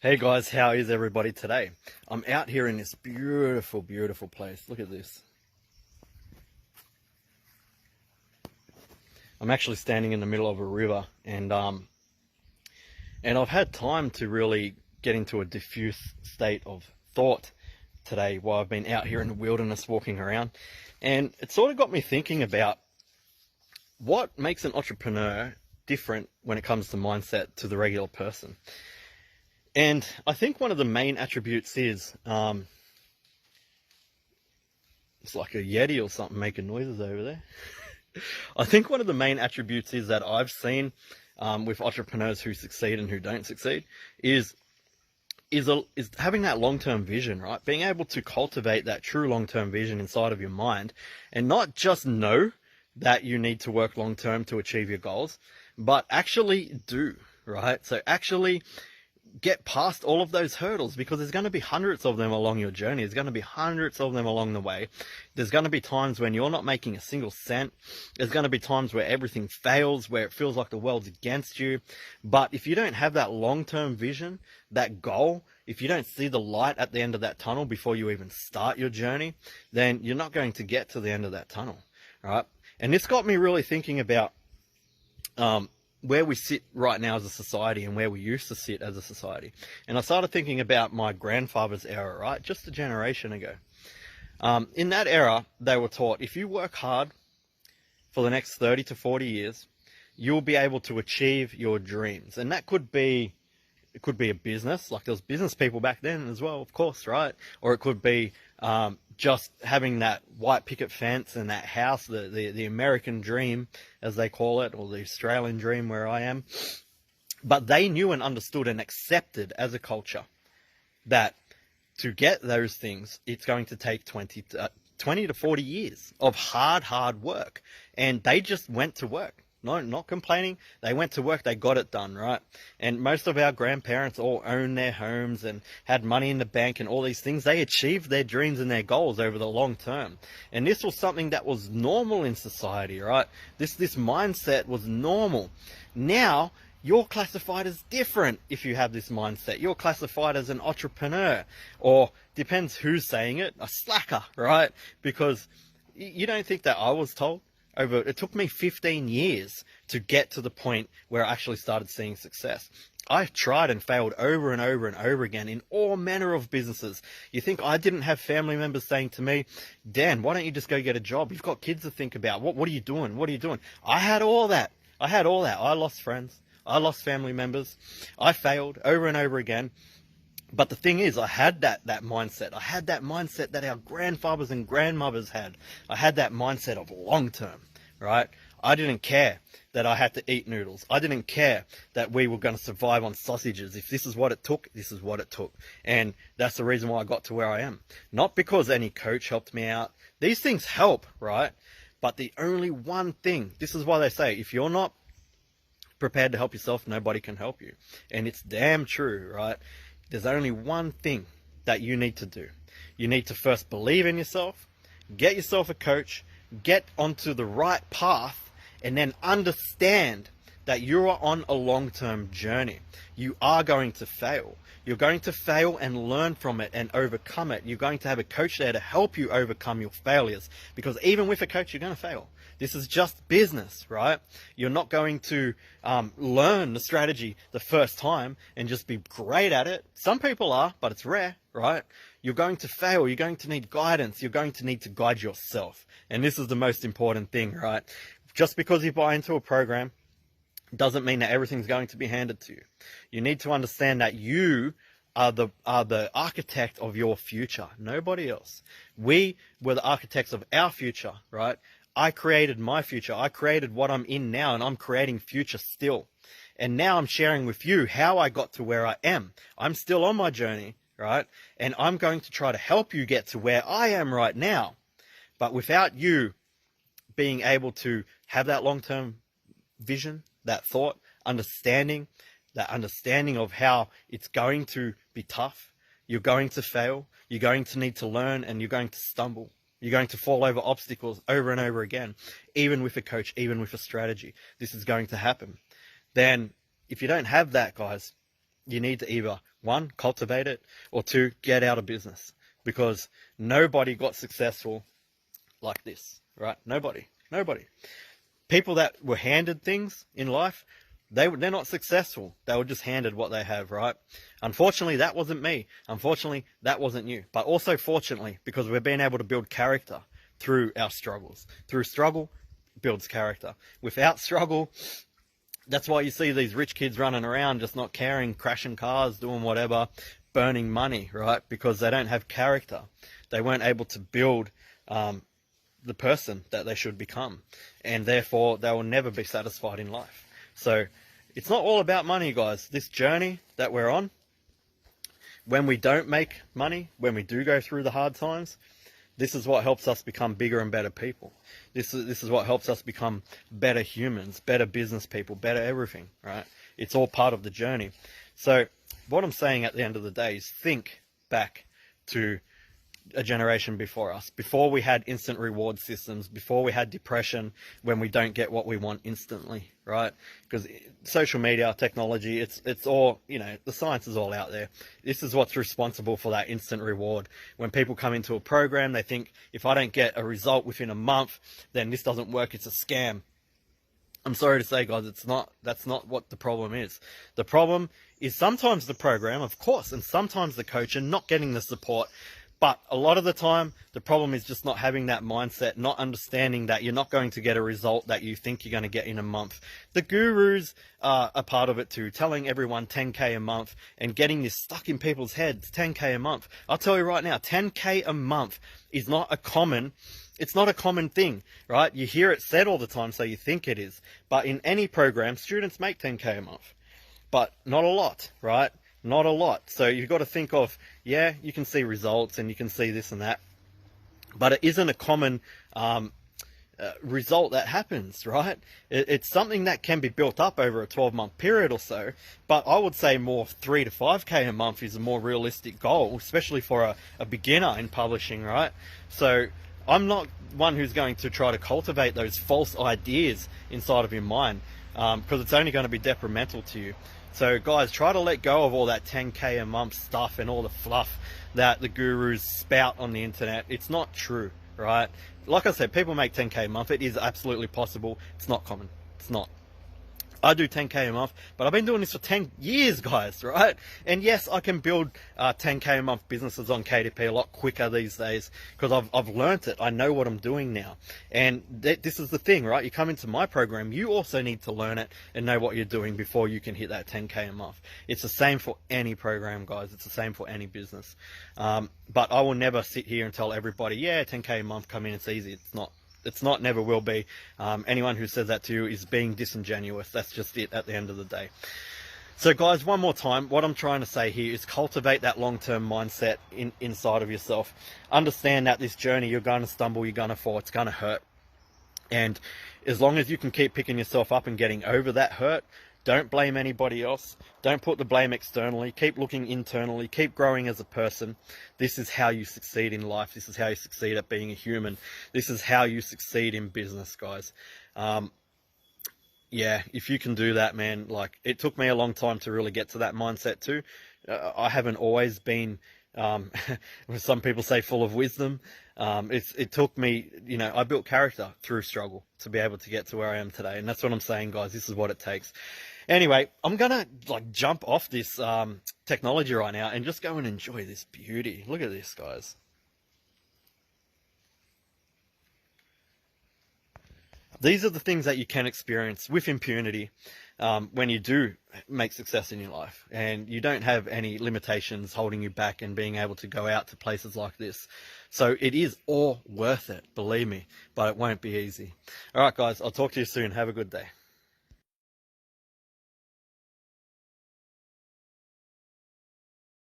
Hey guys, how is everybody today? I'm out here in this beautiful, beautiful place. Look at this. I'm actually standing in the middle of a river, and I've had time to really get into a diffuse state of thought today while I've been out here in the wilderness walking around. And it sort of got me thinking about what makes an entrepreneur different when it comes to mindset to the regular person. And I think one of the main attributes is, it's like a Yeti or something making noises over there. I think one of the main attributes is that I've seen with entrepreneurs who succeed and who don't succeed is having that long-term vision, right? Being able to cultivate that true long-term vision inside of your mind and not just know that you need to work long-term to achieve your goals, but actually do, right? So actually get past all of those hurdles, because there's going to be hundreds of them along your journey. There's going to be hundreds of them along the way. There's going to be times when you're not making a single cent. There's going to be times where everything fails, where it feels like the world's against you. But if you don't have that long-term vision, that goal, if you don't see the light at the end of that tunnel before you even start your journey, then you're not going to get to the end of that tunnel, right? And this got me really thinking about where we sit right now as a society and where we used to sit as a society. And I started thinking about my grandfather's era, right? Just a generation ago. In that era, they were taught, if you work hard for the next 30 to 40 years, you'll be able to achieve your dreams. And that could be, it could be a business, like there was business people back then as well, of course, right? Or it could be just having that white picket fence and that house, the American dream, as they call it, or the Australian dream where I am. But they knew and understood and accepted as a culture that to get those things, it's going to take 20 to 40 years of hard work. And they just went to work. No, not complaining. They went to work, they got it done, right? And most of our grandparents all owned their homes and had money in the bank and all these things. They achieved their dreams and their goals over the long term. And this was something that was normal in society, right? This mindset was normal. Now, you're classified as different if you have this mindset. You're classified as an entrepreneur, or depends who's saying it, a slacker, right? Because you don't think that I was told? It took me 15 years to get to the point where I actually started seeing success. I've tried and failed over and over and over again in all manner of businesses. You think I didn't have family members saying to me, Dan, why don't you just go get a job? You've got kids to think about. What are you doing? What are you doing? I had all that. I lost friends. I lost family members. I failed over and over again. But the thing is, I had that mindset. I had that mindset that our grandfathers and grandmothers had. I had that mindset of long term, right? I didn't care that I had to eat noodles. I didn't care that we were going to survive on sausages. If this is what it took, this is what it took. And that's the reason why I got to where I am. Not because any coach helped me out. These things help, right? But the only one thing, this is why they say, if you're not prepared to help yourself, nobody can help you. And it's damn true, right? There's only one thing that you need to do. You need to first believe in yourself, get yourself a coach, get onto the right path, and then understand that you are on a long-term journey. You are going to fail. You're going to fail and learn from it and overcome it. You're going to have a coach there to help you overcome your failures, because even with a coach, you're going to fail. This is just business, right? You're not going to learn the strategy the first time and just be great at it. Some people are, but it's rare, right? You're going to fail. You're going to need guidance. You're going to need to guide yourself. And this is the most important thing, right? Just because you buy into a program doesn't mean that everything's going to be handed to you. You need to understand that you are the architect of your future, nobody else. We were the architects of our future, right? I created my future. I created what I'm in now, and I'm creating future still. And now I'm sharing with you how I got to where I am. I'm still on my journey, right? And I'm going to try to help you get to where I am right now. But without you being able to have that long-term vision, that thought, understanding of how it's going to be tough, you're going to fail, you're going to need to learn, and you're going to stumble. You're going to fall over obstacles over and over again, even with a coach, even with a strategy. This is going to happen. Then if you don't have that, guys, you need to either one, cultivate it, or two, get out of business, because nobody got successful like this, right? Nobody. People that were handed things in life, they're not successful. They were just handed what they have, right? Unfortunately, that wasn't me. Unfortunately, that wasn't you. But also fortunately, because we've been able to build character through our struggles. Through struggle, builds character. Without struggle, that's why you see these rich kids running around just not caring, crashing cars, doing whatever, burning money, right? Because they don't have character. They weren't able to build the person that they should become. And therefore, they will never be satisfied in life. So it's not all about money, guys. This journey that we're on, when we don't make money, when we do go through the hard times, this is what helps us become bigger and better people. This is what helps us become better humans, better business people, better everything, right? It's all part of the journey. So what I'm saying at the end of the day is think back to a generation before us, before we had instant reward systems, before we had depression when we don't get what we want instantly, right? Because social media, technology, it's all, you know, the science is all out there. This is what's responsible for that instant reward. When people come into a program, they think, if I don't get a result within a month, then this doesn't work, it's a scam. I'm sorry to say, guys, that's not what the problem is. The problem is sometimes the program, of course, and sometimes the coach and not getting the support. But a lot of the time, the problem is just not having that mindset, not understanding that you're not going to get a result that you think you're going to get in a month. The gurus are a part of it too, telling everyone 10K a month and getting this stuck in people's heads, 10K a month. I'll tell you right now, 10K a month is not a common thing, right? You hear it said all the time, so you think it is. But in any program, students make 10K a month, but not a lot, right? Not a lot. So you've got to think of, yeah, you can see results and you can see this and that, but it isn't a common result that happens, right? It's something that can be built up over a 12-month period or so, but I would say more 3 to 5K a month is a more realistic goal, especially for a beginner in publishing, right? So I'm not one who's going to try to cultivate those false ideas inside of your mind, because it's only going to be detrimental to you. So guys, try to let go of all that 10K a month stuff and all the fluff that the gurus spout on the internet. It's not true, right? Like I said, people make 10K a month. It is absolutely possible. It's not common. It's not. I do 10K a month, but I've been doing this for 10 years, guys, right? And yes, I can build 10K a month businesses on KDP a lot quicker these days because I've learnt it. I know what I'm doing now. And this is the thing, right? You come into my program, you also need to learn it and know what you're doing before you can hit that 10K a month. It's the same for any program, guys. It's the same for any business. But I will never sit here and tell everybody, yeah, 10K a month, come in, it's easy. It's not, never will be. Anyone who says that to you is being disingenuous. That's just it at the end of the day. So guys, one more time, what I'm trying to say here is cultivate that long-term mindset inside of yourself. Understand that this journey, you're going to stumble, you're going to fall, it's going to hurt. And as long as you can keep picking yourself up and getting over that hurt, don't blame anybody else. Don't put the blame externally. Keep looking internally. Keep growing as a person. This is how you succeed in life. This is how you succeed at being a human. This is how you succeed in business, guys. Yeah, if you can do that, man, like it took me a long time to really get to that mindset too. I haven't always been, some people say full of wisdom. It took me, you know, I built character through struggle to be able to get to where I am today. And that's what I'm saying, guys. This is what it takes. Anyway, I'm going to like jump off this technology right now and just go and enjoy this beauty. Look at this, guys. These are the things that you can experience with impunity when you do make success in your life and you don't have any limitations holding you back and being able to go out to places like this. So it is all worth it, believe me, but it won't be easy. All right, guys, I'll talk to you soon. Have a good day.